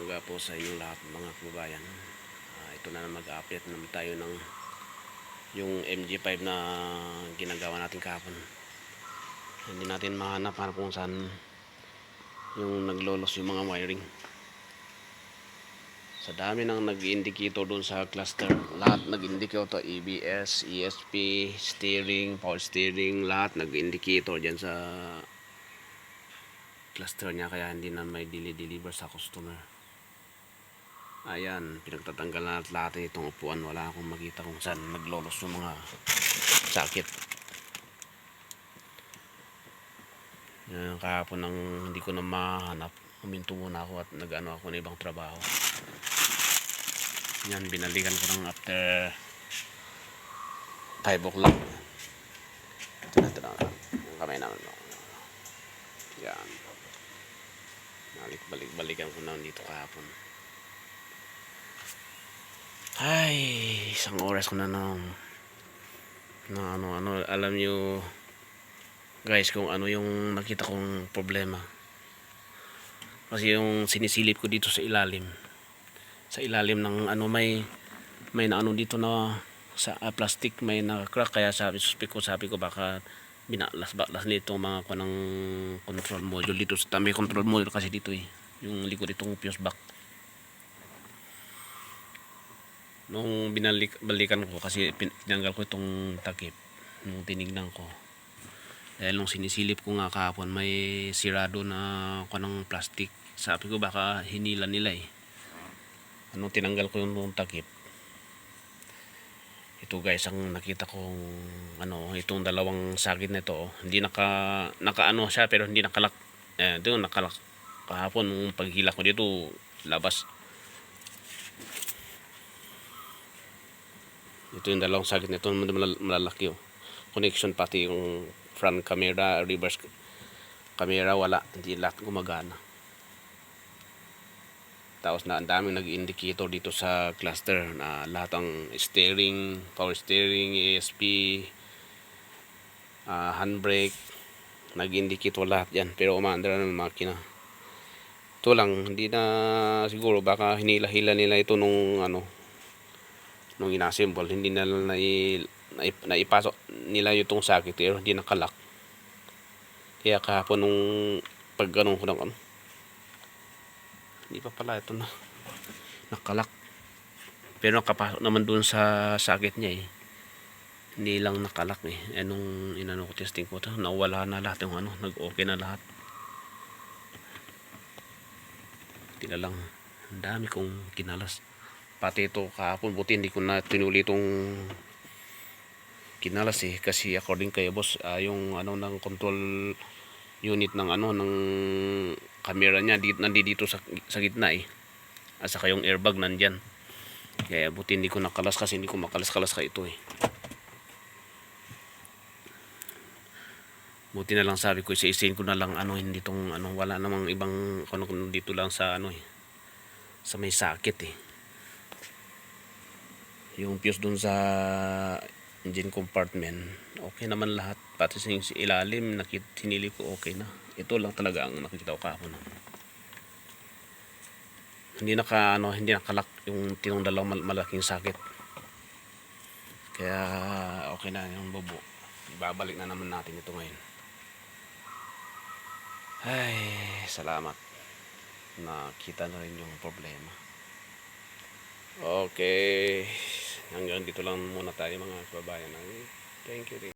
umaga po sa inyo lahat mga kababayan. Ito na mag-update naman tayo ng yung MG5 na ginagawa natin kahapon. Hindi natin mahanap kung saan yung naglolos yung mga wiring. Sa dami ng nag-indicator doon sa cluster, lahat nag-indicator, ABS, ESP, steering, power steering, lahat nag-indicator dyan sa cluster niya, kaya hindi na may deliver sa customer. Ayan, pinagtatanggal na lahat itong upuan. Wala akong makita kung saan naglolos yung mga sakit. Yan, kahapon nang hindi ko na mahanap, huminto muna ako at nag-ano ako ng ibang trabaho. Yan, binalikan ko ng after 5 o'clock. Ito na yung kamay naman. Yan, balikan ko na dito kahapon. Ay, isang oras ko na alam nyo guys kung ano yung nakita kong problema. Kasi yung sinisilip ko dito sa ilalim ng ano, may na ano dito na sa plastic, may na-crack, kaya sabi ko baka binaklas nito mga ng control module dito sa may control module kasi dito yung likod itong fuse box. Nung balikan ko kasi tinanggal ko itong takip, nung tinignan ko, dahil nung sinisilip ko nga kahapon may sirado na ng plastic, sabi ko baka hinila nila nung tinanggal ko yung takip, ito guys ang nakita kong itong dalawang sakit na ito, hindi naka ano siya pero hindi nakalak. Ito yung nakalak kahapon, nung paghila ko dito labas. Ito yung dalawang sakit nito, malalaki connection, pati yung front camera, reverse camera wala, hindi lahat gumagana. Tapos na ang daming nag-indicator dito sa cluster na lahat ang steering, power steering, ESP, handbrake, nag-indicate lahat yan, pero umaandar na ng makina. Ito lang, hindi na siguro, baka hinila-hila nila ito nung nung inassemble, hindi na naipasok nila itong sakit, pero hindi nakalak. Kaya kahapon nung pag ganun ko ng hindi pa pala ito na nakalak, pero nakapasok naman dun sa sakit niya hindi lang nakalak nung inano ko, testing ko, nawala na lahat yung nag-okay na lahat. Hindi na lang, ang dami kong kinalas. Pati ito kahapon, buti hindi ko na tinuli itong kinalas kasi according kay boss, yung ng control unit ng ng camera niya nandito sa gitna at saka yung airbag nandyan, kaya buti hindi ko nakalas, kasi hindi ko makalas-kalas ka ito buti na lang, sabi ko isa-isain ko na lang hindi tong wala namang ibang dito lang sa sa may sakit yung fuse dun sa engine compartment okay naman lahat, pati sa ilalim hinilip ko okay na. Ito lang talaga ang nakikita ko kahapon, hindi nakalak yung tinong dalawang malaking sakit, kaya okay na yung bubo. Ibabalik na naman natin ito ngayon. Ay, salamat, nakita na rin yung problema. Okay, hanggang dito lang muna tayo mga kababayan. Thank you.